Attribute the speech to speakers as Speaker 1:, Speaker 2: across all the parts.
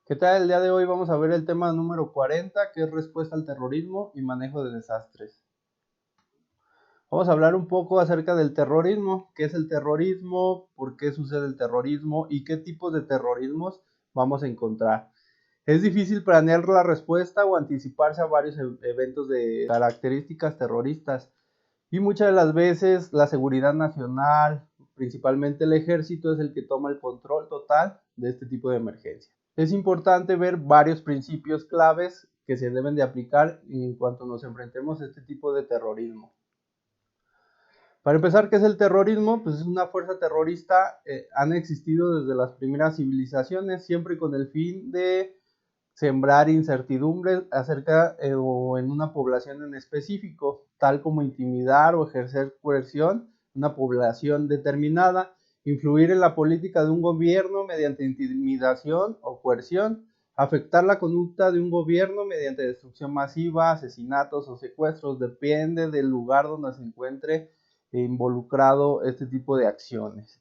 Speaker 1: ¿Qué tal? El día de hoy vamos a ver el tema número 40, que es respuesta al terrorismo y manejo de desastres. Vamos a hablar un poco acerca del terrorismo, qué es el terrorismo, por qué sucede el terrorismo y qué tipos de terrorismos vamos a encontrar. Es difícil planear la respuesta o anticiparse a varios eventos de características terroristas y muchas de las veces la seguridad nacional, principalmente el ejército, es el que toma el control total de este tipo de emergencia. Es importante ver varios principios claves que se deben de aplicar en cuanto nos enfrentemos a este tipo de terrorismo. Para empezar, ¿qué es el terrorismo? Pues es una fuerza terrorista, han existido desde las primeras civilizaciones, siempre con el fin de sembrar incertidumbre acerca o en una población en específico, tal como intimidar o ejercer coerción en una población determinada, influir en la política de un gobierno mediante intimidación o coerción, afectar la conducta de un gobierno mediante destrucción masiva, asesinatos o secuestros, depende del lugar donde se encuentre involucrado este tipo de acciones.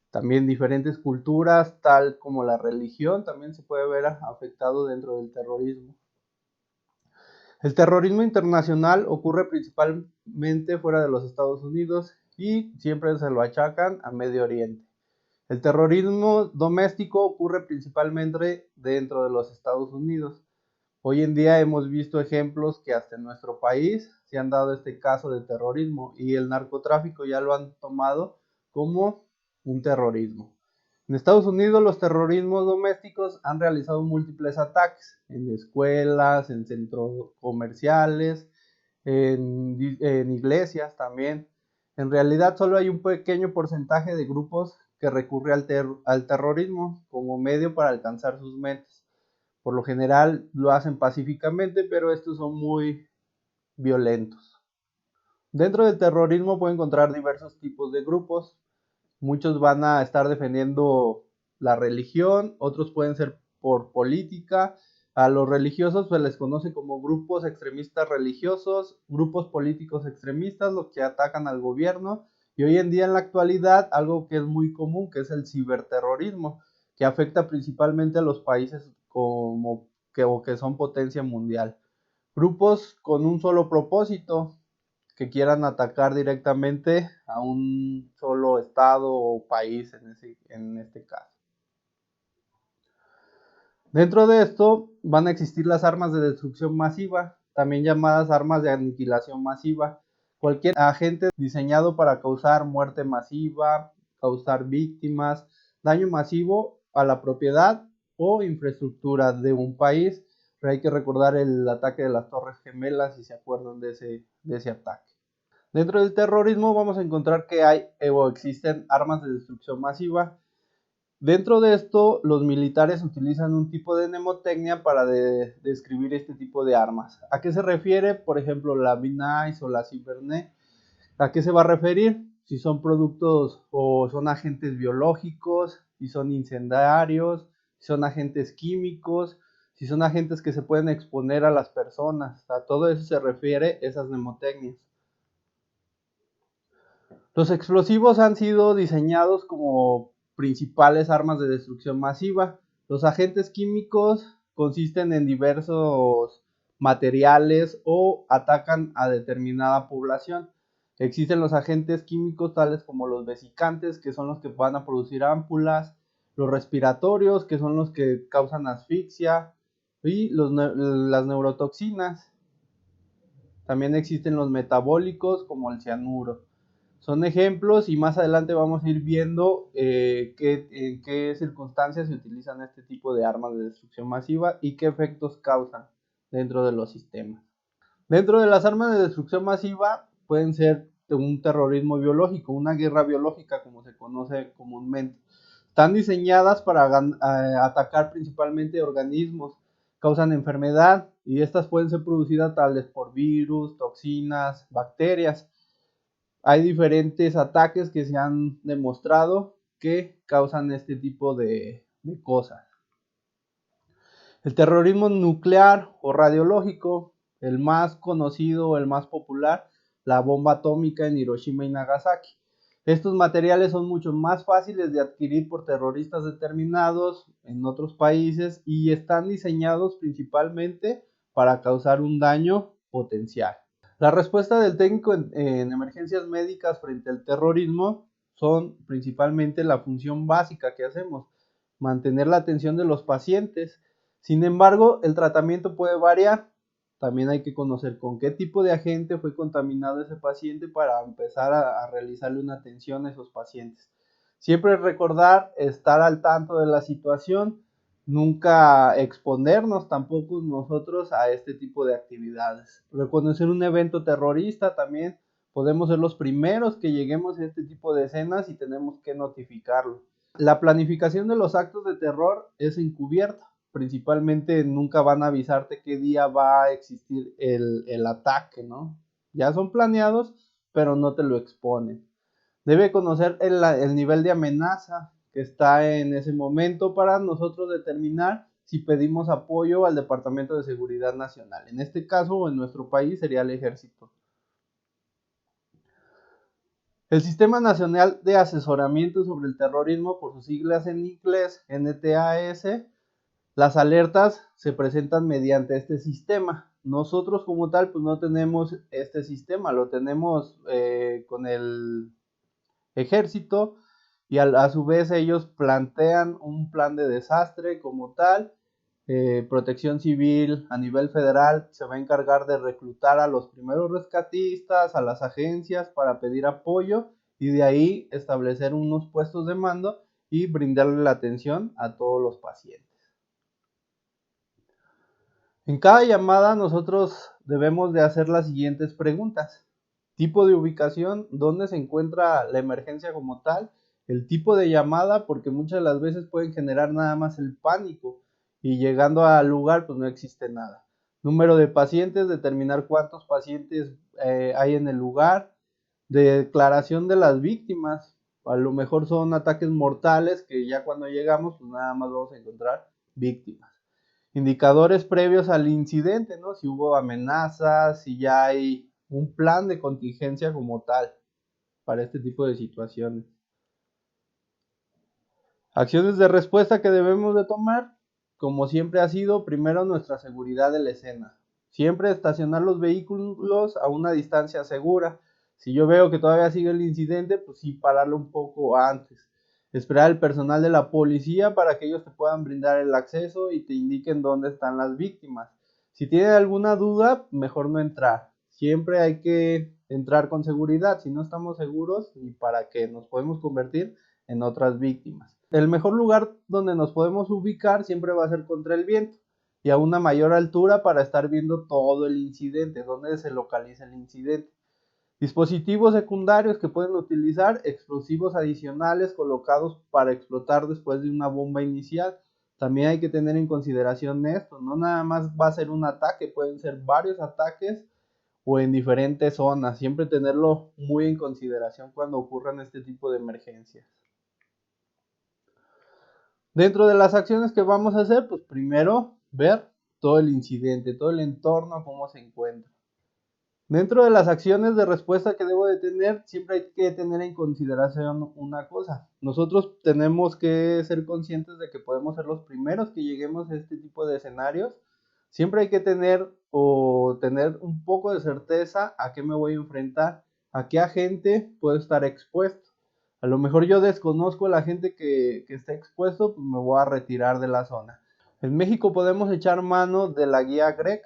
Speaker 1: También diferentes culturas, tal como la religión, también se puede ver afectado dentro del terrorismo. El terrorismo internacional ocurre principalmente fuera de los Estados Unidos y siempre se lo achacan a Medio Oriente. El terrorismo doméstico ocurre principalmente dentro de los Estados Unidos. Hoy en día hemos visto ejemplos que hasta en nuestro país se han dado este caso de terrorismo y el narcotráfico ya lo han tomado como un terrorismo. En Estados Unidos los terrorismos domésticos han realizado múltiples ataques en escuelas, en centros comerciales, en iglesias también. En realidad solo hay un pequeño porcentaje de grupos que recurre al terrorismo como medio para alcanzar sus metas. Por lo general lo hacen pacíficamente, pero estos son muy violentos. Dentro del terrorismo puede encontrar diversos tipos de grupos. Muchos van a estar defendiendo la religión, otros pueden ser por política. A los religiosos se les conoce como grupos extremistas religiosos, grupos políticos extremistas, los que atacan al gobierno. Y hoy en día en la actualidad algo que es muy común, que es el ciberterrorismo, que afecta principalmente a los países como que son potencia mundial. Grupos con un solo propósito, que quieran atacar directamente a un solo estado o país en este caso. Dentro de esto van a existir las armas de destrucción masiva, también llamadas armas de aniquilación masiva. Cualquier agente diseñado para causar muerte masiva, causar víctimas, daño masivo a la propiedad o infraestructura de un país. Pero hay que recordar el ataque de las Torres Gemelas, si se acuerdan de ese ataque. Dentro del terrorismo vamos a encontrar que hay o existen armas de destrucción masiva. Dentro de esto, los militares utilizan un tipo de mnemotecnia para describir este tipo de armas. ¿A qué se refiere? Por ejemplo, la B-Nice o la Cybernet. ¿A qué se va a referir? Si son productos o son agentes biológicos, si son incendiarios, si son agentes químicos, si son agentes que se pueden exponer a las personas. A todo eso se refiere esas mnemotecnias. Los explosivos han sido diseñados como principales armas de destrucción masiva. Los agentes químicos consisten en diversos materiales o atacan a determinada población. Existen los agentes químicos tales como los vesicantes, que son los que van a producir ámpulas, los respiratorios, que son los que causan asfixia, y las neurotoxinas. También existen los metabólicos como el cianuro. Son ejemplos y más adelante vamos a ir viendo en qué circunstancias se utilizan este tipo de armas de destrucción masiva y qué efectos causan dentro de los sistemas. Dentro de las armas de destrucción masiva pueden ser un terrorismo biológico, una guerra biológica como se conoce comúnmente. Están diseñadas para atacar principalmente organismos, causan enfermedad y estas pueden ser producidas tales por virus, toxinas, bacterias. Hay diferentes ataques que se han demostrado que causan este tipo de cosas. El terrorismo nuclear o radiológico, el más conocido o el más popular, la bomba atómica en Hiroshima y Nagasaki. Estos materiales son mucho más fáciles de adquirir por terroristas determinados en otros países y están diseñados principalmente para causar un daño potencial. La respuesta del técnico en emergencias médicas frente al terrorismo son principalmente la función básica que hacemos, mantener la atención de los pacientes. Sin embargo, el tratamiento puede variar. También hay que conocer con qué tipo de agente fue contaminado ese paciente para empezar a realizarle una atención a esos pacientes. Siempre recordar estar al tanto de la situación, nunca exponernos tampoco nosotros a este tipo de actividades. Reconocer un evento terrorista también, podemos ser los primeros que lleguemos a este tipo de escenas y tenemos que notificarlo. La planificación de los actos de terror es encubierta. Principalmente nunca van a avisarte qué día va a existir el ataque, ¿no? Ya son planeados, pero no te lo exponen. Debe conocer el nivel de amenaza que está en ese momento para nosotros determinar si pedimos apoyo al Departamento de Seguridad Nacional. En este caso, en nuestro país sería el Ejército. El Sistema Nacional de Asesoramiento sobre el Terrorismo, por sus siglas en inglés, NTAS, las alertas se presentan mediante este sistema. Nosotros como tal, pues no tenemos este sistema, lo tenemos con el Ejército y a su vez ellos plantean un plan de desastre como tal. Protección Civil a nivel federal se va a encargar de reclutar a los primeros rescatistas, a las agencias para pedir apoyo y de ahí establecer unos puestos de mando y brindarle la atención a todos los pacientes. En cada llamada nosotros debemos de hacer las siguientes preguntas: tipo de ubicación, dónde se encuentra la emergencia como tal, el tipo de llamada, porque muchas de las veces pueden generar nada más el pánico y llegando al lugar pues no existe nada. Número de pacientes, determinar cuántos pacientes hay en el lugar, declaración de las víctimas, a lo mejor son ataques mortales que ya cuando llegamos pues nada más vamos a encontrar víctimas. Indicadores previos al incidente, ¿no? Si hubo amenazas, si ya hay un plan de contingencia como tal para este tipo de situaciones. Acciones de respuesta que debemos de tomar, como siempre ha sido, primero nuestra seguridad de la escena. Siempre estacionar los vehículos a una distancia segura. Si yo veo que todavía sigue el incidente, pues sí, pararlo un poco antes. Esperar al personal de la policía para que ellos te puedan brindar el acceso y te indiquen dónde están las víctimas. Si tienen alguna duda, mejor no entrar. Siempre hay que entrar con seguridad. Si no estamos seguros, ¿y para qué? Nos podemos convertir en otras víctimas. El mejor lugar donde nos podemos ubicar siempre va a ser contra el viento y a una mayor altura para estar viendo todo el incidente, donde se localiza el incidente. Dispositivos secundarios que pueden utilizar, explosivos adicionales colocados para explotar después de una bomba inicial. También hay que tener en consideración esto, no nada más va a ser un ataque, pueden ser varios ataques o en diferentes zonas. Siempre tenerlo muy en consideración cuando ocurran este tipo de emergencias. Dentro de las acciones que vamos a hacer, pues primero ver todo el incidente, todo el entorno, cómo se encuentra. Dentro de las acciones de respuesta que debo de tener, siempre hay que tener en consideración una cosa. Nosotros tenemos que ser conscientes de que podemos ser los primeros que lleguemos a este tipo de escenarios. Siempre hay que tener un poco de certeza a qué me voy a enfrentar, a qué agente puedo estar expuesto. A lo mejor yo desconozco a la gente que está expuesto, pues me voy a retirar de la zona. En México podemos echar mano de la guía GREC,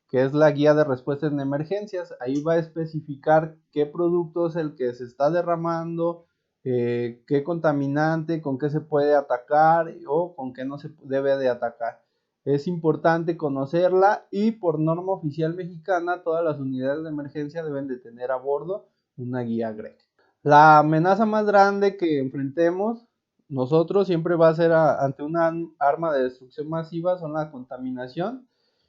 Speaker 1: que es la guía de respuesta en emergencias. Ahí va a especificar qué producto es el que se está derramando, qué contaminante, con qué se puede atacar o con qué no se debe de atacar. Es importante conocerla y por norma oficial mexicana todas las unidades de emergencia deben de tener a bordo una guía GREC. La amenaza más grande que enfrentemos nosotros siempre va a ser ante una arma de destrucción masiva, son la contaminación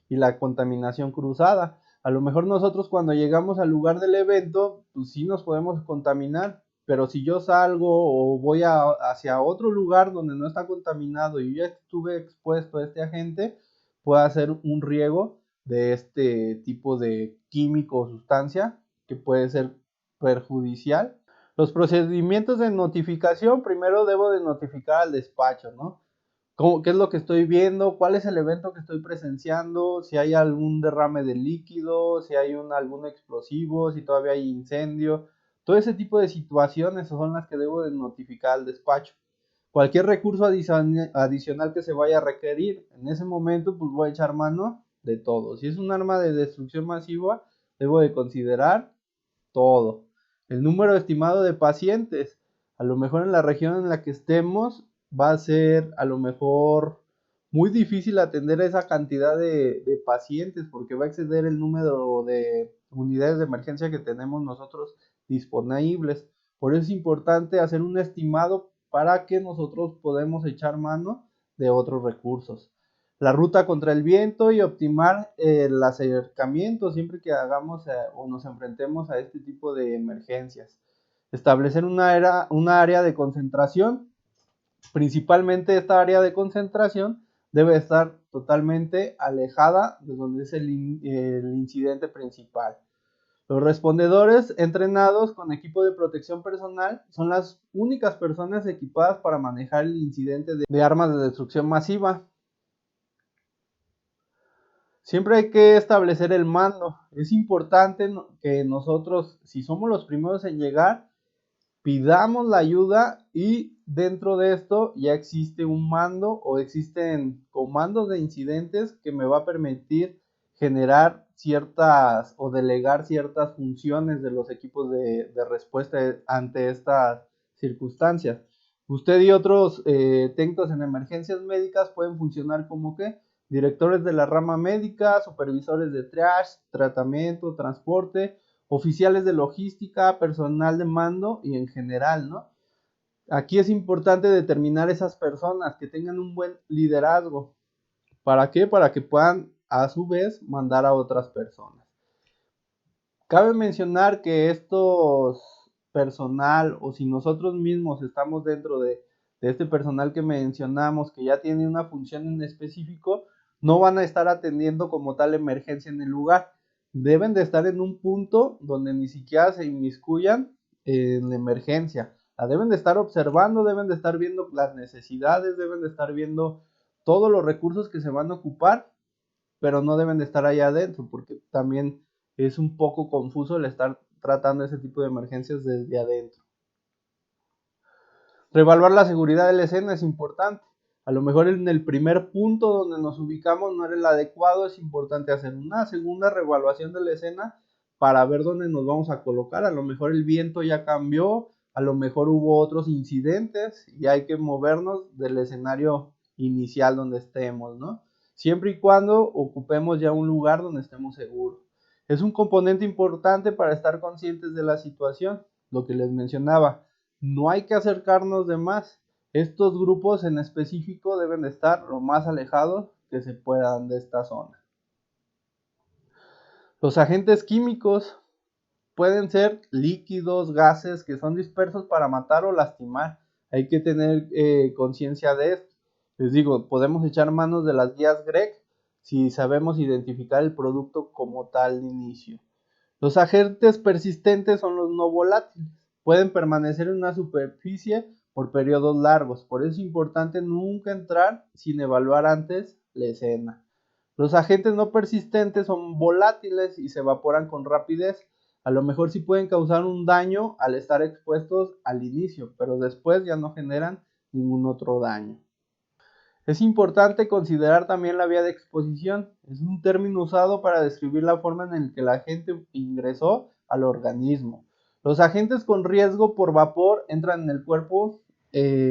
Speaker 1: y la contaminación cruzada. A lo mejor nosotros cuando llegamos al lugar del evento, pues sí nos podemos contaminar, pero si yo salgo o voy hacia otro lugar donde no está contaminado y yo ya estuve expuesto a este agente, puede hacer un riego de este tipo de químico o sustancia que puede ser perjudicial Los procedimientos de notificación, primero debo de notificar al despacho, ¿no? ¿Qué es lo que estoy viendo? ¿Cuál es el evento que estoy presenciando? Si hay algún derrame de líquido, si hay algún explosivo, si todavía hay incendio. Todo ese tipo de situaciones son las que debo de notificar al despacho. Cualquier recurso adicional que se vaya a requerir, en ese momento pues voy a echar mano de todo. Si es un arma de destrucción masiva, debo de considerar todo. El número estimado de pacientes, a lo mejor en la región en la que estemos, va a ser a lo mejor muy difícil atender a esa cantidad de pacientes porque va a exceder el número de unidades de emergencia que tenemos nosotros disponibles. Por eso es importante hacer un estimado para que nosotros podamos echar mano de otros recursos. La ruta contra el viento y optimar el acercamiento siempre que hagamos o nos enfrentemos a este tipo de emergencias. Establecer una área de concentración. Principalmente esta área de concentración debe estar totalmente alejada de donde es el incidente principal. Los respondedores entrenados con equipo de protección personal son las únicas personas equipadas para manejar el incidente de armas de destrucción masiva. Siempre hay que establecer el mando. Es importante que nosotros, si somos los primeros en llegar, pidamos la ayuda y dentro de esto ya existe un mando o existen comandos de incidentes que me va a permitir generar ciertas o delegar ciertas funciones de los equipos de respuesta ante estas circunstancias. Usted y otros técnicos en emergencias médicas pueden funcionar como que directores de la rama médica, supervisores de triage, tratamiento, transporte, oficiales de logística, personal de mando y en general, ¿no? Aquí es importante determinar esas personas que tengan un buen liderazgo. ¿Para qué? Para que puedan a su vez mandar a otras personas. Cabe mencionar que estos personal o si nosotros mismos estamos dentro de este personal que mencionamos que ya tiene una función en específico, no van a estar atendiendo como tal emergencia en el lugar. Deben de estar en un punto donde ni siquiera se inmiscuyan en la emergencia. La deben de estar observando, deben de estar viendo las necesidades, deben de estar viendo todos los recursos que se van a ocupar, pero no deben de estar allá adentro porque también es un poco confuso el estar tratando ese tipo de emergencias desde adentro. Reevaluar la seguridad de la escena es importante. A lo mejor en el primer punto donde nos ubicamos no era el adecuado, es importante hacer una segunda reevaluación de la escena para ver dónde nos vamos a colocar. A lo mejor el viento ya cambió, a lo mejor hubo otros incidentes y hay que movernos del escenario inicial donde estemos, ¿no? Siempre y cuando ocupemos ya un lugar donde estemos seguros. Es un componente importante para estar conscientes de la situación, lo que les mencionaba. No hay que acercarnos de más. Estos grupos en específico deben de estar lo más alejados que se puedan de esta zona. Los agentes químicos pueden ser líquidos, gases que son dispersos para matar o lastimar. Hay que tener conciencia de esto. Les digo, podemos echar manos de las guías GREC si sabemos identificar el producto como tal de inicio. Los agentes persistentes son los no volátiles. Pueden permanecer en una superficie por periodos largos. Por eso es importante nunca entrar sin evaluar antes la escena. Los agentes no persistentes son volátiles y se evaporan con rapidez. A lo mejor sí pueden causar un daño al estar expuestos al inicio, pero después ya no generan ningún otro daño. Es importante considerar también la vía de exposición. Es un término usado para describir la forma en la que el agente ingresó al organismo. Los agentes con riesgo por vapor entran en el cuerpo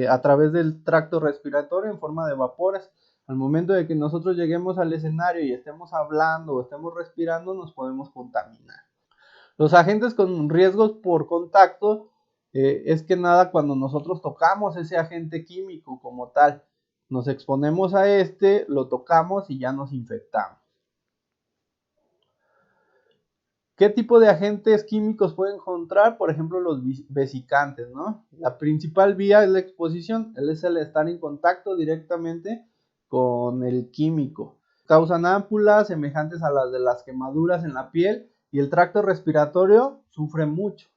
Speaker 1: a través del tracto respiratorio en forma de vapores. Al momento de que nosotros lleguemos al escenario y estemos hablando o estemos respirando, nos podemos contaminar. Los agentes con riesgos por contacto es que nada cuando nosotros tocamos ese agente químico como tal. Nos exponemos a este, lo tocamos y ya nos infectamos. ¿Qué tipo de agentes químicos pueden encontrar? Por ejemplo, los vesicantes, ¿no? La principal vía es la exposición, es el estar en contacto directamente con el químico. Causan ámpulas semejantes a las de las quemaduras en la piel y el tracto respiratorio sufre mucho.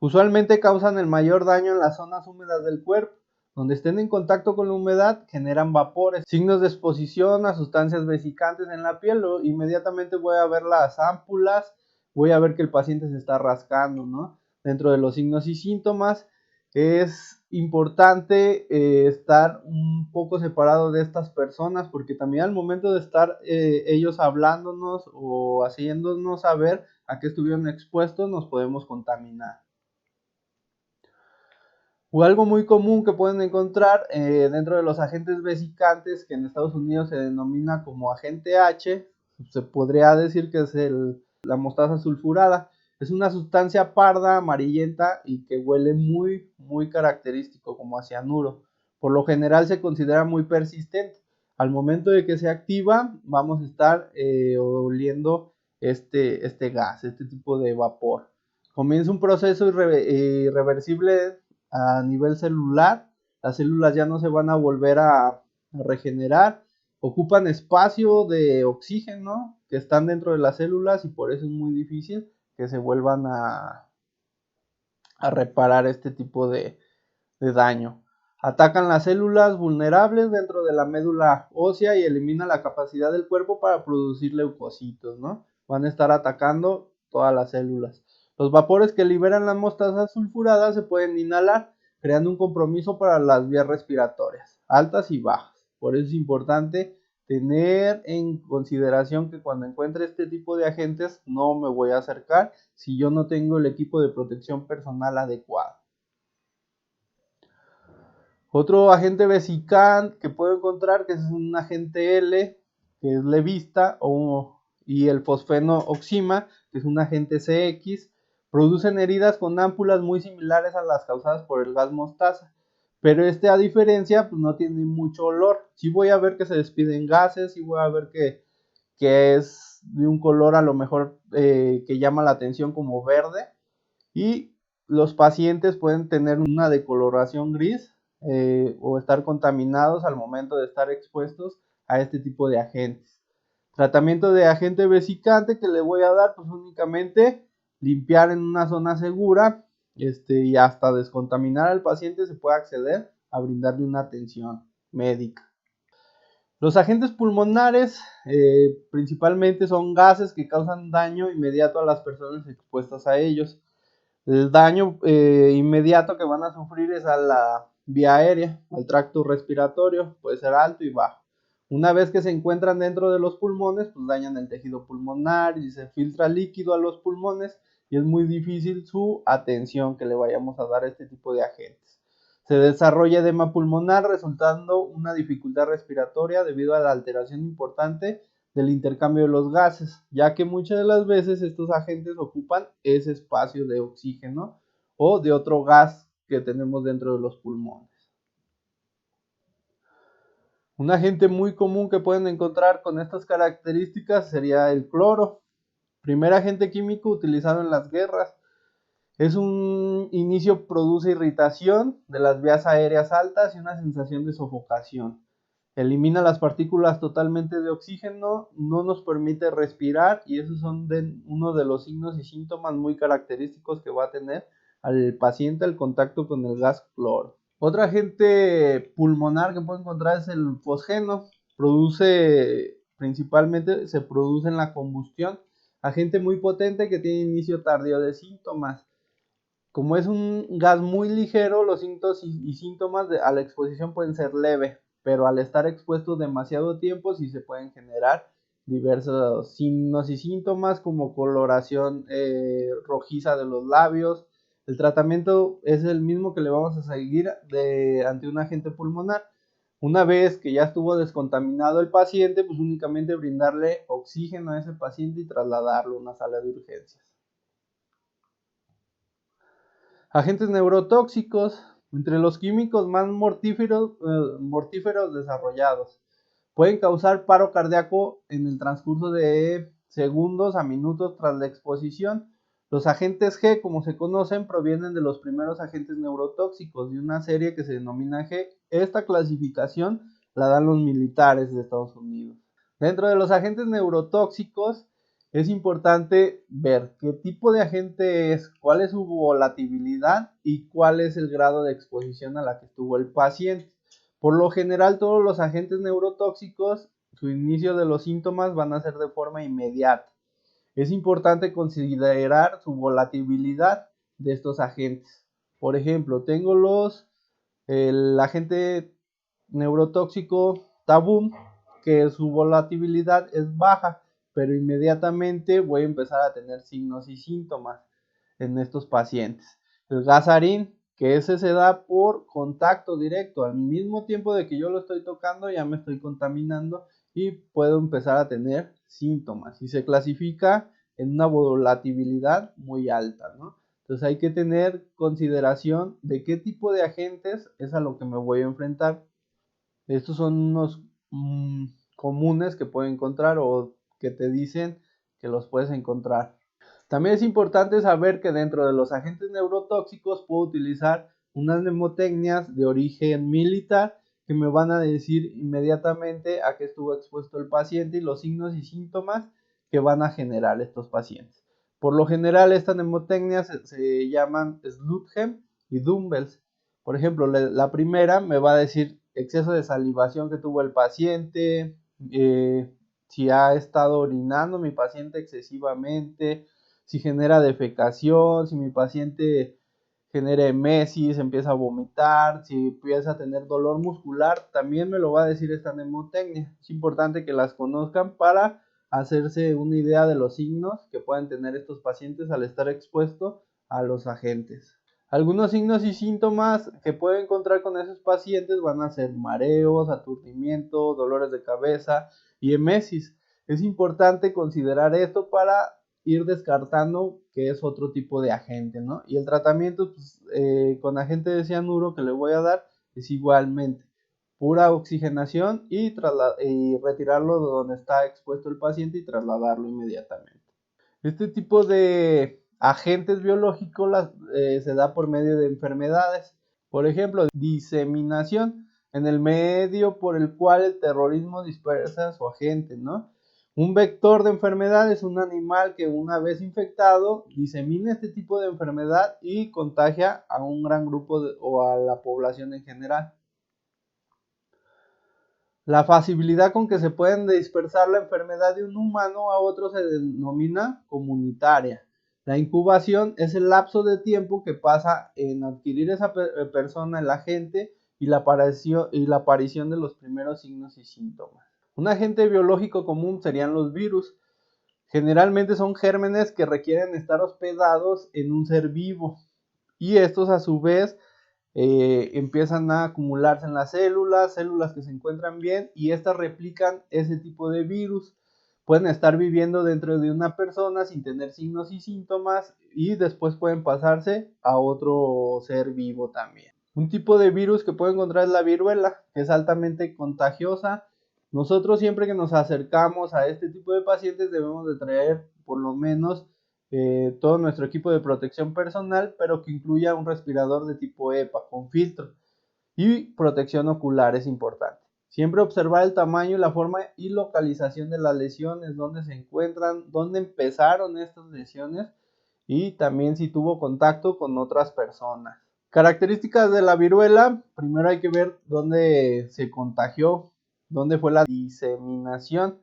Speaker 1: Usualmente causan el mayor daño en las zonas húmedas del cuerpo. Donde estén en contacto con la humedad generan vapores, signos de exposición a sustancias vesicantes en la piel. Inmediatamente voy a ver las ámpulas, voy a ver que el paciente se está rascando, ¿no? Dentro de los signos y síntomas es importante estar un poco separado de estas personas, porque también al momento de estar ellos hablándonos o haciéndonos saber a qué estuvieron expuestos, nos podemos contaminar. O algo muy común que pueden encontrar dentro de los agentes vesicantes, que en Estados Unidos se denomina como agente H, se podría decir que es la mostaza sulfurada. Es una sustancia parda, amarillenta y que huele muy, muy característico, como a cianuro. Por lo general se considera muy persistente. Al momento de que se activa, vamos a estar oliendo este gas, este tipo de vapor. Comienza un proceso irreversible a nivel celular. Las células ya no se van a volver a regenerar, ocupan espacio de oxígeno que están dentro de las células y por eso es muy difícil que se vuelvan a reparar este tipo de daño. Atacan las células vulnerables dentro de la médula ósea y eliminan la capacidad del cuerpo para producir leucocitos, ¿no? Van a estar atacando todas las células. Los vapores que liberan las mostazas sulfuradas se pueden inhalar, creando un compromiso para las vías respiratorias, altas y bajas. Por eso es importante tener en consideración que cuando encuentre este tipo de agentes no me voy a acercar si yo no tengo el equipo de protección personal adecuado. Otro agente vesicante que puedo encontrar, que es un agente L, que es levista, y el fosfeno oxima, que es un agente CX, producen heridas con ámpulas muy similares a las causadas por el gas mostaza, pero a diferencia, pues no tiene mucho olor. Sí voy a ver que se despiden gases, sí voy a ver que es de un color a lo mejor que llama la atención como verde, y los pacientes pueden tener una decoloración gris o estar contaminados al momento de estar expuestos a este tipo de agentes. Tratamiento de agente vesicante que le voy a dar, pues únicamente limpiar en una zona segura y hasta descontaminar al paciente se puede acceder a brindarle una atención médica. Los agentes pulmonares principalmente son gases que causan daño inmediato a las personas expuestas a ellos. El daño inmediato que van a sufrir es a la vía aérea, al tracto respiratorio, puede ser alto y bajo. Una vez que se encuentran dentro de los pulmones, pues dañan el tejido pulmonar y se filtra líquido a los pulmones y es muy difícil su atención que le vayamos a dar a este tipo de agentes. Se desarrolla edema pulmonar resultando una dificultad respiratoria debido a la alteración importante del intercambio de los gases, ya que muchas de las veces estos agentes ocupan ese espacio de oxígeno o de otro gas que tenemos dentro de los pulmones. Un agente muy común que pueden encontrar con estas características sería el cloro, primer agente químico utilizado en las guerras. Es un inicio, produce irritación de las vías aéreas altas y una sensación de sofocación. Elimina las partículas totalmente de oxígeno, no nos permite respirar y esos son uno de los signos y síntomas muy característicos que va a tener al paciente al contacto con el gas cloro. Otro agente pulmonar que puede encontrar es el fosgeno, principalmente se produce en la combustión, agente muy potente que tiene inicio tardío de síntomas. Como es un gas muy ligero, los síntomas y síntomas a la exposición pueden ser leves, pero al estar expuesto demasiado tiempo sí se pueden generar diversos signos y síntomas como coloración rojiza de los labios. El tratamiento es el mismo que le vamos a seguir ante un agente pulmonar. Una vez que ya estuvo descontaminado el paciente, pues únicamente brindarle oxígeno a ese paciente y trasladarlo a una sala de urgencias. Agentes neurotóxicos, entre los químicos más mortíferos desarrollados. Pueden causar paro cardíaco en el transcurso de segundos a minutos tras la exposición. Los agentes G, como se conocen, provienen de los primeros agentes neurotóxicos de una serie que se denomina G. Esta clasificación la dan los militares de Estados Unidos. Dentro de los agentes neurotóxicos es importante ver qué tipo de agente es, cuál es su volatilidad y cuál es el grado de exposición a la que estuvo el paciente. Por lo general, todos los agentes neurotóxicos, su inicio de los síntomas van a ser de forma inmediata. Es importante considerar su volatilidad de estos agentes. Por ejemplo, tengo el agente neurotóxico Tabú, que su volatilidad es baja, pero inmediatamente voy a empezar a tener signos y síntomas en estos pacientes. El gasarín, que ese se da por contacto directo, al mismo tiempo de que yo lo estoy tocando ya me estoy contaminando y puedo empezar a tener síntomas y se clasifica en una volatilidad muy alta, ¿no? Entonces hay que tener consideración de qué tipo de agentes es a lo que me voy a enfrentar. Estos son unos comunes que puedo encontrar o que te dicen que los puedes encontrar. También es importante saber que dentro de los agentes neurotóxicos puedo utilizar unas mnemotecnias de origen militar que me van a decir inmediatamente a qué estuvo expuesto el paciente y los signos y síntomas que van a generar estos pacientes. Por lo general, estas mnemotecnias se llaman Sluthem y Dumbbells. Por ejemplo, la primera me va a decir exceso de salivación que tuvo el paciente, si ha estado orinando mi paciente excesivamente, si genera defecación, si mi paciente genera emesis, empieza a vomitar, si empieza a tener dolor muscular, también me lo va a decir esta mnemotecnia. Es importante que las conozcan para hacerse una idea de los signos que pueden tener estos pacientes al estar expuestos a los agentes. Algunos signos y síntomas que pueden encontrar con esos pacientes van a ser mareos, aturdimiento, dolores de cabeza y emesis. Es importante considerar esto para ir descartando que es otro tipo de agente, ¿no? Y el tratamiento pues, con agente de cianuro que le voy a dar es igualmente pura oxigenación y retirarlo de donde está expuesto el paciente y trasladarlo inmediatamente. Este tipo de agentes biológicos se da por medio de enfermedades. Por ejemplo, diseminación en el medio por el cual el terrorismo dispersa su agente, ¿no? Un vector de enfermedad es un animal que una vez infectado disemina este tipo de enfermedad y contagia a un gran grupo o a la población en general. La facilidad con que se pueden dispersar la enfermedad de un humano a otro se denomina comunitaria. La incubación es el lapso de tiempo que pasa en adquirir esa persona, el agente, y la aparición de los primeros signos y síntomas. Un agente biológico común serían los virus. Generalmente son gérmenes que requieren estar hospedados en un ser vivo y estos a su vez empiezan a acumularse en las células que se encuentran bien y estas replican ese tipo de virus. Pueden estar viviendo dentro de una persona sin tener signos y síntomas y después pueden pasarse a otro ser vivo también. Un tipo de virus que puedo encontrar es la viruela, que es altamente contagiosa. Nosotros siempre que nos acercamos a este tipo de pacientes debemos de traer por lo menos todo nuestro equipo de protección personal, pero que incluya un respirador de tipo EPA con filtro y protección ocular es importante. Siempre observar el tamaño, la forma y localización de las lesiones, dónde se encuentran, dónde empezaron estas lesiones y también si tuvo contacto con otras personas. Características de la viruela, primero hay que ver dónde se contagió, dónde fue la diseminación.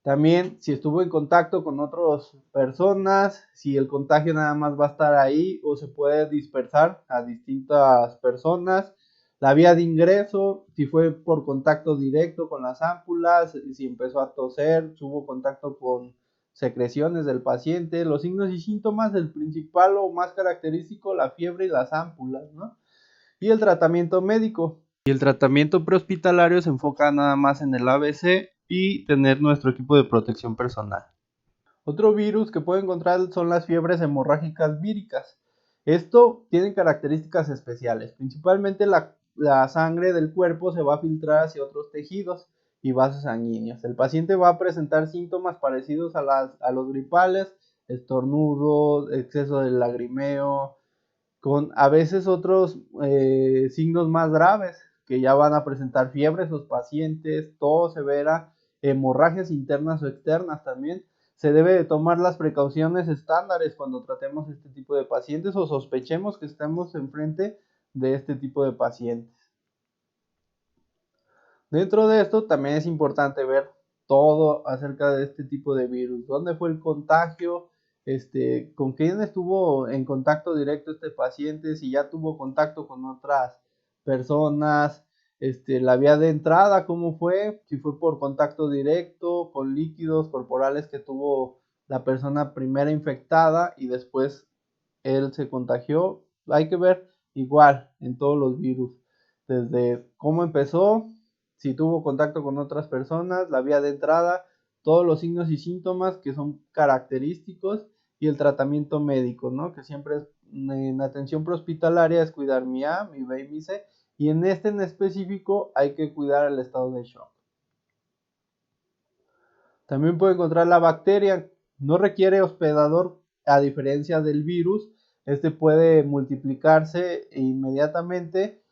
Speaker 1: También si estuvo en contacto con otras personas, si el contagio nada más va a estar ahí o se puede dispersar a distintas personas. La vía de ingreso, si fue por contacto directo con las ámpulas, si empezó a toser, tuvo contacto con secreciones del paciente. Los signos y síntomas, el principal o más característico, la fiebre y las ámpulas, ¿no? Y el tratamiento médico. Y el tratamiento prehospitalario se enfoca nada más en el ABC y tener nuestro equipo de protección personal. Otro virus que puede encontrar son las fiebres hemorrágicas víricas. Esto tiene características especiales. Principalmente la sangre del cuerpo se va a filtrar hacia otros tejidos y vasos sanguíneos. El paciente va a presentar síntomas parecidos a los gripales, estornudos, exceso de lagrimeo, con a veces otros signos más graves que ya van a presentar fiebre sus pacientes, tos severa, hemorragias internas o externas también. se debe de tomar las precauciones estándares cuando tratemos este tipo de pacientes o sospechemos que estamos enfrente de este tipo de pacientes. Dentro de esto también es importante ver todo acerca de este tipo de virus, dónde fue el contagio, con quién estuvo en contacto directo este paciente, si ya tuvo contacto con otras personas, la vía de entrada, cómo fue, si fue por contacto directo, con líquidos corporales que tuvo la persona primera infectada y después él se contagió. Hay que ver igual en todos los virus, desde cómo empezó, si tuvo contacto con otras personas, la vía de entrada, todos los signos y síntomas que son característicos y el tratamiento médico, ¿no? Que siempre es en atención prehospitalaria es cuidar mi A, mi B y mi C, y en en específico hay que cuidar el estado de shock. También puede encontrar la bacteria, no requiere hospedador a diferencia del virus, puede multiplicarse inmediatamente.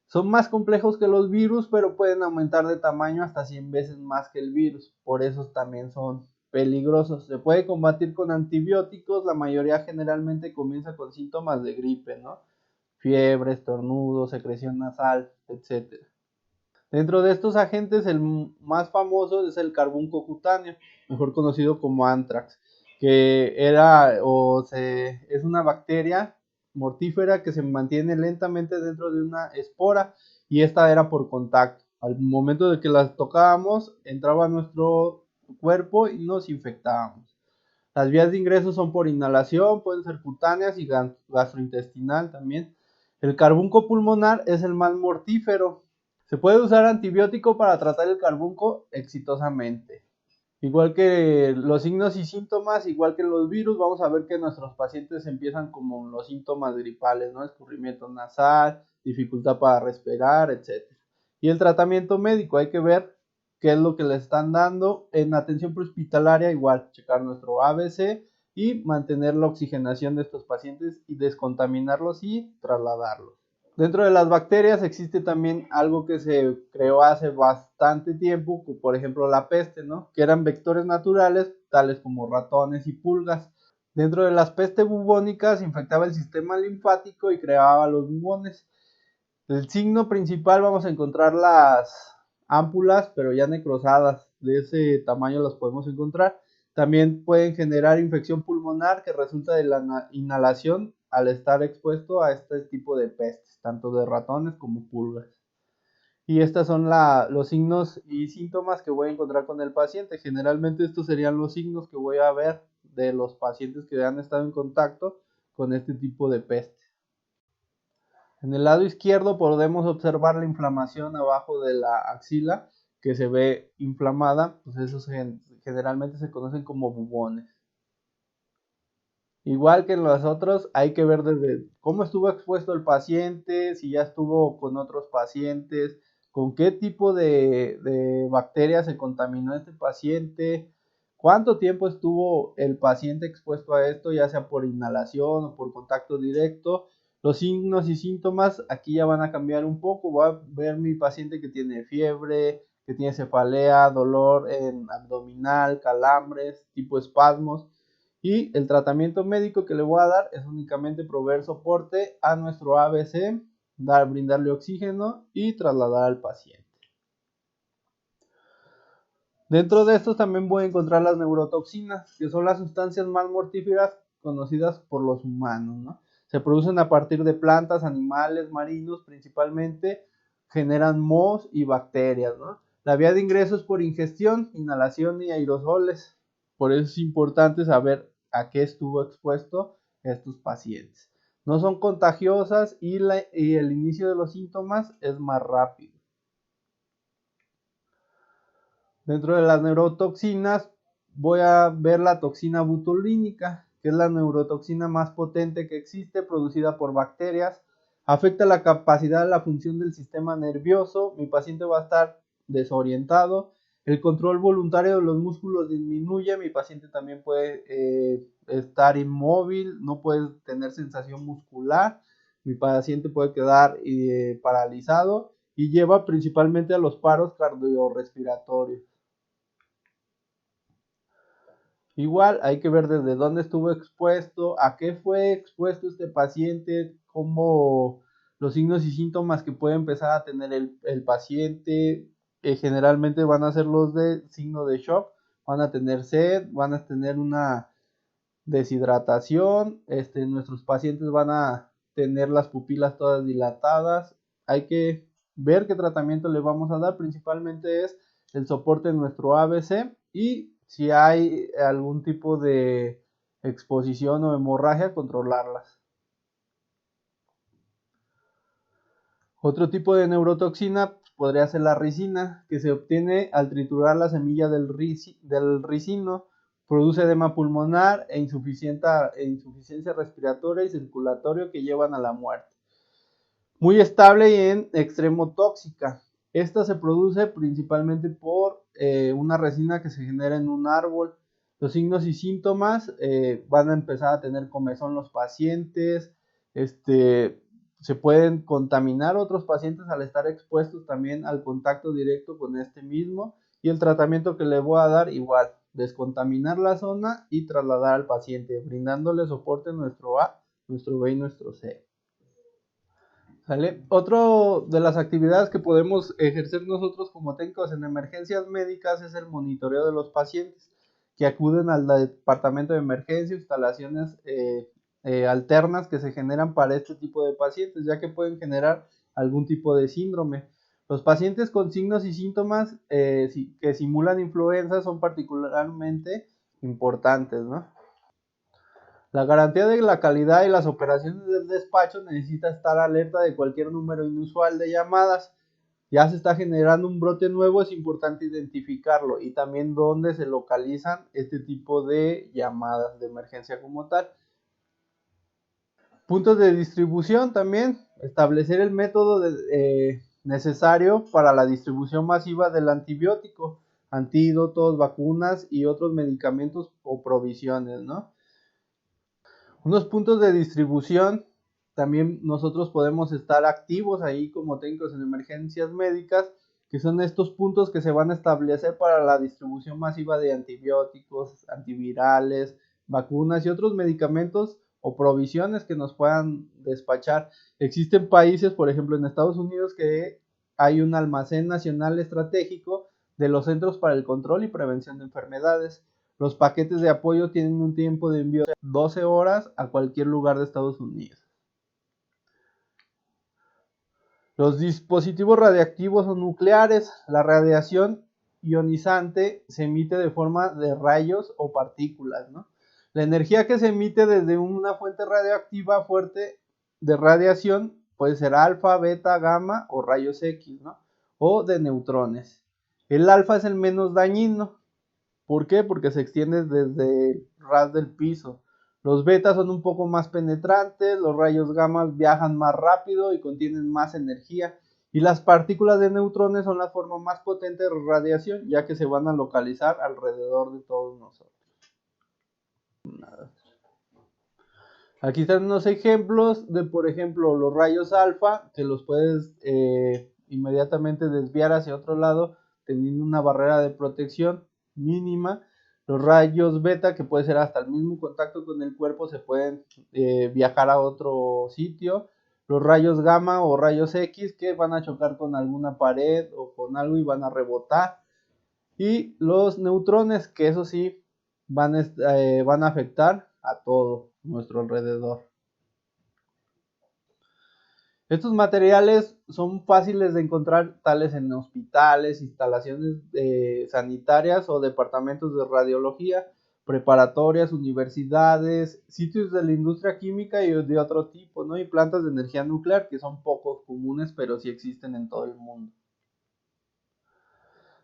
Speaker 1: Son más complejos que los virus, pero pueden aumentar de tamaño hasta 100 veces más que el virus, por eso también son peligrosos. Se puede combatir con antibióticos, la mayoría generalmente comienza con síntomas de gripe, ¿no? Fiebre, estornudo, secreción nasal, etc. Dentro de estos agentes, el más famoso es el carbunco cutáneo, mejor conocido como anthrax, que es una bacteria mortífera que se mantiene lentamente dentro de una espora y esta era por contacto. Al momento de que las tocábamos, entraba a nuestro cuerpo y nos infectábamos. Las vías de ingreso son por inhalación, pueden ser cutáneas y gastrointestinal también. El carbunco pulmonar es el más mortífero. Se puede usar antibiótico para tratar el carbunco exitosamente. Igual que los signos y síntomas, igual que los virus, vamos a ver que nuestros pacientes empiezan como los síntomas gripales, ¿no? Escurrimiento nasal, dificultad para respirar, etc. Y el tratamiento médico, hay que ver qué es lo que le están dando. En atención prehospitalaria, igual, checar nuestro ABC y mantener la oxigenación de estos pacientes y descontaminarlos y trasladarlos. Dentro de las bacterias existe también algo que se creó hace bastante tiempo, por ejemplo la peste, ¿no? Que eran vectores naturales, tales como ratones y pulgas. Dentro de las pestes bubónicas infectaba el sistema linfático y creaba los bubones. El signo principal vamos a encontrar las ámpulas, pero ya necrosadas, de ese tamaño las podemos encontrar. También pueden generar infección pulmonar que resulta de la inhalación al estar expuesto a este tipo de pestes, tanto de ratones como pulgas. Y estos son los signos y síntomas que voy a encontrar con el paciente. Generalmente estos serían los signos que voy a ver de los pacientes que han estado en contacto con este tipo de peste. En el lado izquierdo podemos observar la inflamación abajo de la axila que se ve inflamada, pues esos generalmente se conocen como bubones. Igual que en los otros, hay que ver desde cómo estuvo expuesto el paciente, si ya estuvo con otros pacientes, con qué tipo de bacteria se contaminó este paciente, cuánto tiempo estuvo el paciente expuesto a esto, ya sea por inhalación o por contacto directo. Los signos y síntomas aquí ya van a cambiar un poco. Voy a ver mi paciente que tiene fiebre, que tiene cefalea, dolor en abdominal, calambres, tipo espasmos. Y el tratamiento médico que le voy a dar es únicamente proveer soporte a nuestro ABC, brindarle oxígeno y trasladar al paciente. Dentro de estos también voy a encontrar las neurotoxinas, que son las sustancias más mortíferas conocidas por los humanos, ¿no? Se producen a partir de plantas, animales, marinos, principalmente generan mohos y bacterias, ¿no? La vía de ingreso es por ingestión, inhalación y aerosoles. Por eso es importante saber a qué estuvo expuesto estos pacientes. No son contagiosas y el inicio de los síntomas es más rápido. Dentro de las neurotoxinas voy a ver la toxina botulínica, que es la neurotoxina más potente que existe, producida por bacterias. Afecta la capacidad de la función del sistema nervioso. Mi paciente va a estar desorientado. El control voluntario de los músculos disminuye. Mi paciente también puede estar inmóvil, no puede tener sensación muscular. Mi paciente puede quedar paralizado y lleva principalmente a los paros cardiorrespiratorios. Igual hay que ver desde dónde estuvo expuesto, a qué fue expuesto este paciente, cómo los signos y síntomas que puede empezar a tener el paciente, que generalmente van a ser los de signo de shock, van a tener sed, van a tener una deshidratación, nuestros pacientes van a tener las pupilas todas dilatadas. Hay que ver qué tratamiento le vamos a dar, principalmente es el soporte en nuestro ABC y si hay algún tipo de exposición o hemorragia, controlarlas. Otro tipo de neurotoxina podría ser la ricina, que se obtiene al triturar la semilla del ricino, produce edema pulmonar e insuficiencia respiratoria y circulatoria que llevan a la muerte. Muy estable y en extremo tóxica. Esta se produce principalmente por una resina que se genera en un árbol. Los signos y síntomas van a empezar a tener comezón los pacientes, se pueden contaminar otros pacientes al estar expuestos también al contacto directo con este mismo, y el tratamiento que le voy a dar igual, descontaminar la zona y trasladar al paciente, brindándole soporte nuestro A, nuestro B y nuestro C. ¿Sale? Otro de las actividades que podemos ejercer nosotros como técnicos en emergencias médicas es el monitoreo de los pacientes que acuden al departamento de emergencia, instalaciones alternas que se generan para este tipo de pacientes, ya que pueden generar algún tipo de síndrome. Los pacientes con signos y síntomas que simulan influenza son particularmente importantes, ¿no? La garantía de la calidad y las operaciones del despacho necesita estar alerta de cualquier número inusual de llamadas. Ya se está generando un brote nuevo, es importante identificarlo y también dónde se localizan este tipo de llamadas de emergencia como tal. Puntos de distribución también, establecer el método necesario para la distribución masiva del antibiótico, antídotos, vacunas y otros medicamentos o provisiones, ¿no? Unos puntos de distribución, también nosotros podemos estar activos ahí como técnicos en emergencias médicas, que son estos puntos que se van a establecer para la distribución masiva de antibióticos, antivirales, vacunas y otros medicamentos o provisiones que nos puedan despachar. Existen países, por ejemplo en Estados Unidos, que hay un almacén nacional estratégico de los Centros para el Control y Prevención de Enfermedades. Los paquetes de apoyo tienen un tiempo de envío de 12 horas a cualquier lugar de Estados Unidos. Los dispositivos radiactivos o nucleares, la radiación ionizante se emite de forma de rayos o partículas, ¿no? La energía que se emite desde una fuente radioactiva fuerte de radiación puede ser alfa, beta, gamma o rayos X, ¿no? O de neutrones. El alfa es el menos dañino. ¿Por qué? Porque se extiende desde el ras del piso. Los betas son un poco más penetrantes, los rayos gamma viajan más rápido y contienen más energía. Y las partículas de neutrones son la forma más potente de radiación, ya que se van a localizar alrededor de todos nosotros. Aquí están unos ejemplos de, por ejemplo, los rayos alfa, que los puedes inmediatamente desviar hacia otro lado, teniendo una barrera de protección mínima. Los rayos beta, que puede ser hasta el mismo contacto con el cuerpo, se pueden viajar a otro sitio. Los rayos gamma o rayos X, que van a chocar con alguna pared o con algo y van a rebotar. Y los neutrones, que eso sí, van a afectar a todo nuestro alrededor. Estos materiales son fáciles de encontrar, tales en hospitales, instalaciones sanitarias o departamentos de radiología, preparatorias, universidades, sitios de la industria química y de otro tipo, ¿no? Y plantas de energía nuclear, que son poco comunes, pero sí existen en todo el mundo.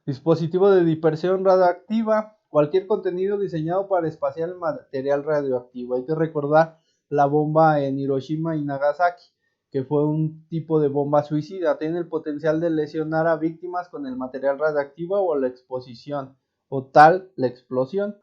Speaker 1: Dispositivo de dispersión radioactiva, cualquier contenido diseñado para espaciar el material radioactivo. Hay que recordar la bomba en Hiroshima y Nagasaki, que fue un tipo de bomba suicida. Tiene el potencial de lesionar a víctimas con el material radioactivo o la exposición, o tal la explosión.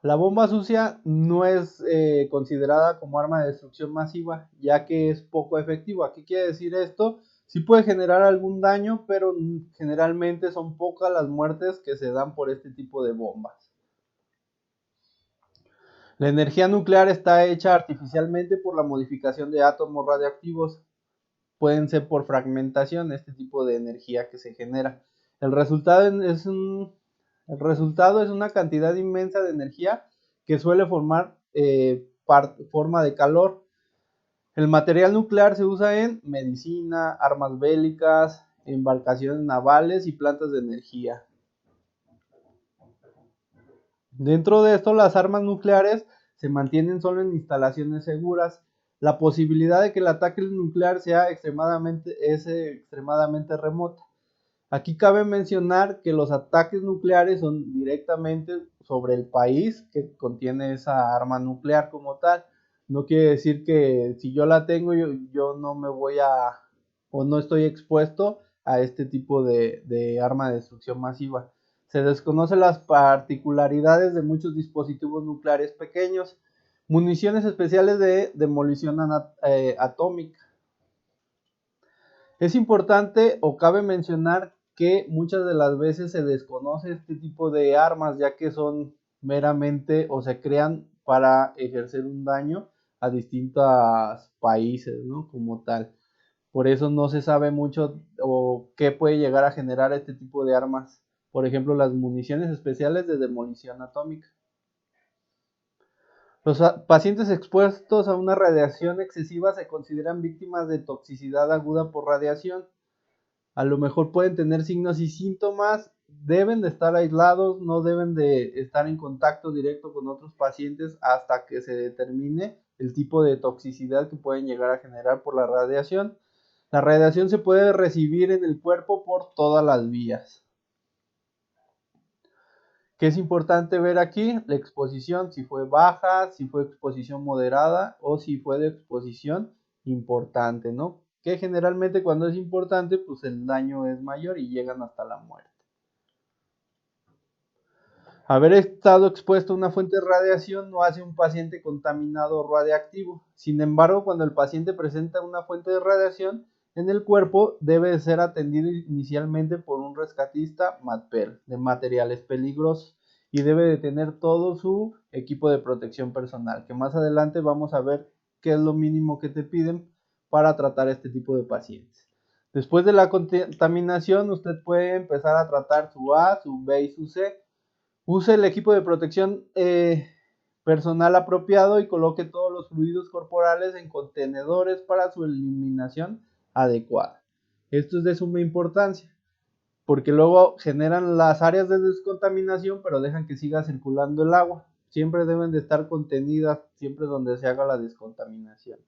Speaker 1: La bomba sucia no es considerada como arma de destrucción masiva, ya que es poco efectiva. ¿Qué quiere decir esto? Sí puede generar algún daño, pero generalmente son pocas las muertes que se dan por este tipo de bombas. La energía nuclear está hecha artificialmente por la modificación de átomos radioactivos. Pueden ser por fragmentación, este tipo de energía que se genera. El resultado es una cantidad inmensa de energía que suele formar forma de calor. El material nuclear se usa en medicina, armas bélicas, embarcaciones navales y plantas de energía. Dentro de esto, las armas nucleares se mantienen solo en instalaciones seguras. La posibilidad de que el ataque nuclear sea extremadamente remota. Aquí cabe mencionar que los ataques nucleares son directamente sobre el país que contiene esa arma nuclear como tal. No quiere decir que si yo la tengo, yo no me voy o no estoy expuesto a este tipo de arma de destrucción masiva. Se desconocen las particularidades de muchos dispositivos nucleares pequeños. Municiones especiales de demolición atómica. Es importante o cabe mencionar que muchas de las veces se desconoce este tipo de armas, ya que son meramente o se crean para ejercer un daño a distintos países, ¿no? Como tal. Por eso no se sabe mucho o qué puede llegar a generar este tipo de armas. Por ejemplo, las municiones especiales de demolición atómica. Los pacientes expuestos a una radiación excesiva se consideran víctimas de toxicidad aguda por radiación. A lo mejor pueden tener signos y síntomas, deben de estar aislados, no deben de estar en contacto directo con otros pacientes hasta que se determine el tipo de toxicidad que pueden llegar a generar por la radiación. La radiación se puede recibir en el cuerpo por todas las vías. ¿Qué es importante ver aquí? La exposición, si fue baja, si fue exposición moderada o si fue de exposición importante, ¿no? Que generalmente cuando es importante, pues el daño es mayor y llegan hasta la muerte. Haber estado expuesto a una fuente de radiación no hace un paciente contaminado o radiactivo. Sin embargo, cuando el paciente presenta una fuente de radiación en el cuerpo, debe ser atendido inicialmente por un rescatista MAPPER de materiales peligrosos y debe de tener todo su equipo de protección personal, que más adelante vamos a ver qué es lo mínimo que te piden para tratar este tipo de pacientes. Después de la contaminación, usted puede empezar a tratar su A, su B y su C. Use el equipo de protección personal apropiado y coloque todos los fluidos corporales en contenedores para su eliminación adecuada. Esto es de suma importancia porque luego generan las áreas de descontaminación pero dejan que siga circulando el agua. Siempre deben de estar contenidas, siempre donde se haga la descontaminación.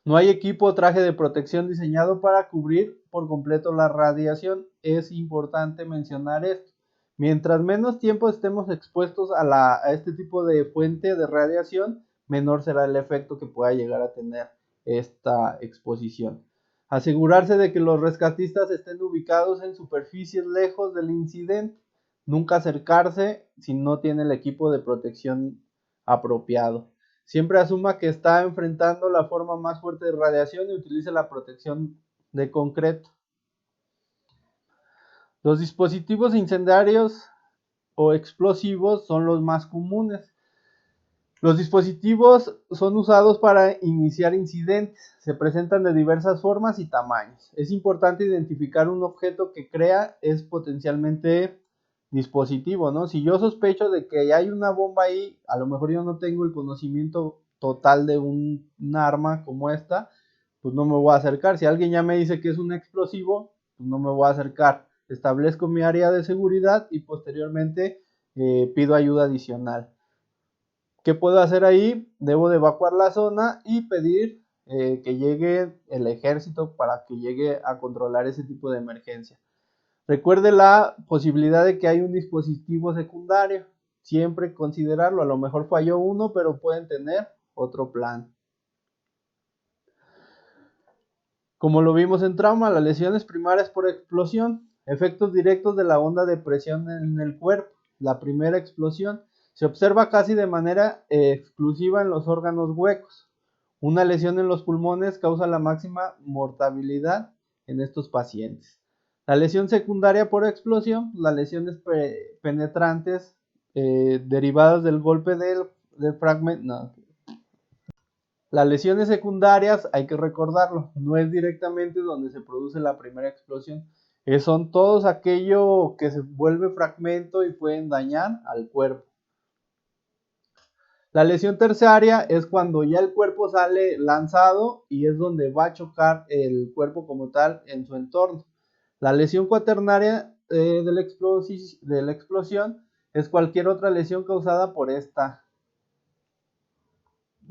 Speaker 1: No hay equipo o traje de protección diseñado para cubrir por completo la radiación. Es importante mencionar esto. Mientras menos tiempo estemos expuestos a este tipo de fuente de radiación, menor será el efecto que pueda llegar a tener esta exposición. Asegurarse de que los rescatistas estén ubicados en superficies lejos del incidente. Nunca acercarse si no tiene el equipo de protección apropiado. Siempre asuma que está enfrentando la forma más fuerte de radiación y utilice la protección de concreto. Los dispositivos incendiarios o explosivos son los más comunes. Los dispositivos son usados para iniciar incidentes. Se presentan de diversas formas y tamaños. Es importante identificar un objeto que crea es potencialmente dispositivo, ¿no? Si yo sospecho de que hay una bomba ahí, a lo mejor yo no tengo el conocimiento total de un arma como esta, pues no me voy a acercar. Si alguien ya me dice que es un explosivo, pues no me voy a acercar. Establezco mi área de seguridad y posteriormente pido ayuda adicional. ¿Qué puedo hacer ahí? Debo de evacuar la zona y pedir que llegue el ejército para que llegue a controlar ese tipo de emergencia. Recuerde la posibilidad de que hay un dispositivo secundario. Siempre considerarlo. A lo mejor falló uno, pero pueden tener otro plan. Como lo vimos en trauma, las lesiones primarias por explosión. Efectos directos de la onda de presión en el cuerpo. La primera explosión se observa casi de manera exclusiva en los órganos huecos. Una lesión en los pulmones causa la máxima mortalidad en estos pacientes. La lesión secundaria por explosión, las lesiones penetrantes derivadas del golpe del fragmento. No. Las lesiones secundarias, hay que recordarlo, no es directamente donde se produce la primera explosión. Son todos aquello que se vuelve fragmento y pueden dañar al cuerpo. La lesión terciaria es cuando ya el cuerpo sale lanzado y es donde va a chocar el cuerpo como tal en su entorno. La lesión cuaternaria de la explosión es cualquier otra lesión causada por esta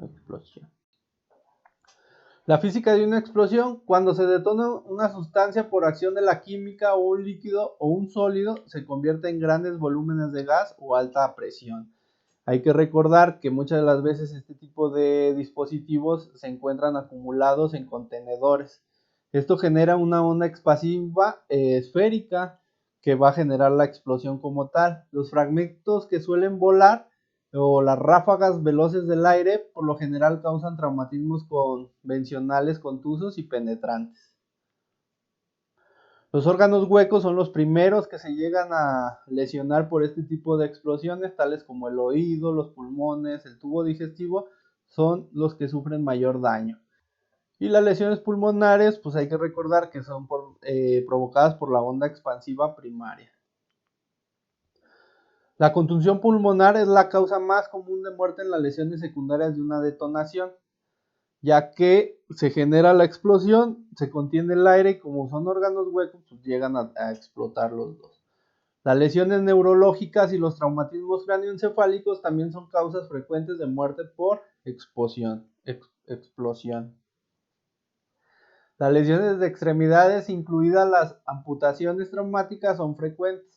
Speaker 1: explosión. La física de una explosión: cuando se detona una sustancia por acción de la química, o un líquido o un sólido se convierte en grandes volúmenes de gas o alta presión. Hay que recordar que muchas de las veces este tipo de dispositivos se encuentran acumulados en contenedores. Esto genera una onda expansiva esférica que va a generar la explosión como tal. Los fragmentos que suelen volar o las ráfagas veloces del aire por lo general causan traumatismos convencionales contusos y penetrantes. Los órganos huecos son los primeros que se llegan a lesionar por este tipo de explosiones, tales como el oído, los pulmones, el tubo digestivo, son los que sufren mayor daño. Y las lesiones pulmonares, pues hay que recordar que son provocadas por la onda expansiva primaria. La contusión pulmonar es la causa más común de muerte en las lesiones secundarias de una detonación, ya que se genera la explosión, se contiene el aire y como son órganos huecos, pues llegan a explotar los dos. Las lesiones neurológicas y los traumatismos cráneoencefálicos también son causas frecuentes de muerte por explosión. Las lesiones de extremidades, incluidas las amputaciones traumáticas, son frecuentes.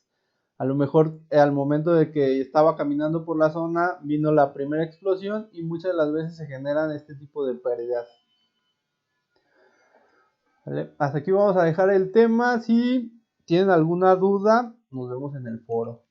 Speaker 1: A lo mejor al momento de que estaba caminando por la zona vino la primera explosión y muchas de las veces se generan este tipo de pérdidas. ¿Vale? Hasta aquí vamos a dejar el tema. Si tienen alguna duda, nos vemos en el foro.